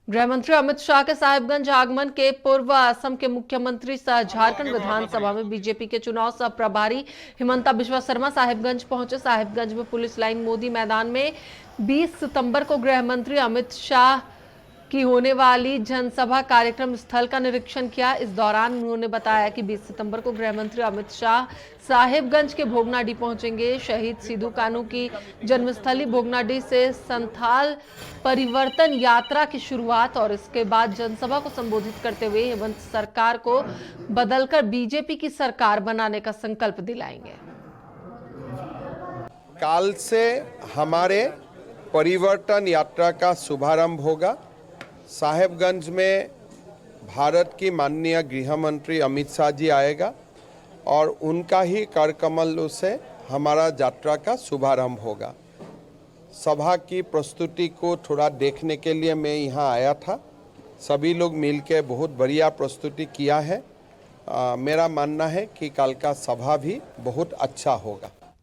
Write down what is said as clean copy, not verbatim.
गृहमंत्री अमित शाह के साहिबगंज आगमन के पूर्व असम के मुख्यमंत्री सह झारखंड विधानसभा में बीजेपी के चुनाव सह प्रभारी हिमंता बिश्वा शर्मा साहिबगंज पहुंचे। साहिबगंज में पुलिस लाइन मोदी मैदान में 20 सितंबर को गृहमंत्री अमित शाह की होने वाली जनसभा कार्यक्रम स्थल का निरीक्षण किया। इस दौरान उन्होंने बताया कि 20 सितंबर को गृहमंत्री अमित शाह साहिबगंज के भोगनाडीह पहुंचेंगे। शहीद सिद्धू कान्हू की जन्मस्थली भोगनाडीह से संथाल परिवर्तन यात्रा की शुरुआत और इसके बाद जनसभा को संबोधित करते हुए हेमंत सरकार को बदलकर बीजेपी की सरकार बनाने का संकल्प दिलाएंगे। काल से हमारे परिवर्तन यात्रा का शुभारंभ होगा। साहेबगंज में भारत की माननीय गृह मंत्री अमित शाह जी आएगा और उनका ही करकमल से हमारा यात्रा का शुभारंभ होगा। सभा की प्रस्तुति को थोड़ा देखने के लिए मैं यहाँ आया था। सभी लोग मिलकर बहुत बढ़िया प्रस्तुति किया है। मेरा मानना है कि कल का सभा भी बहुत अच्छा होगा।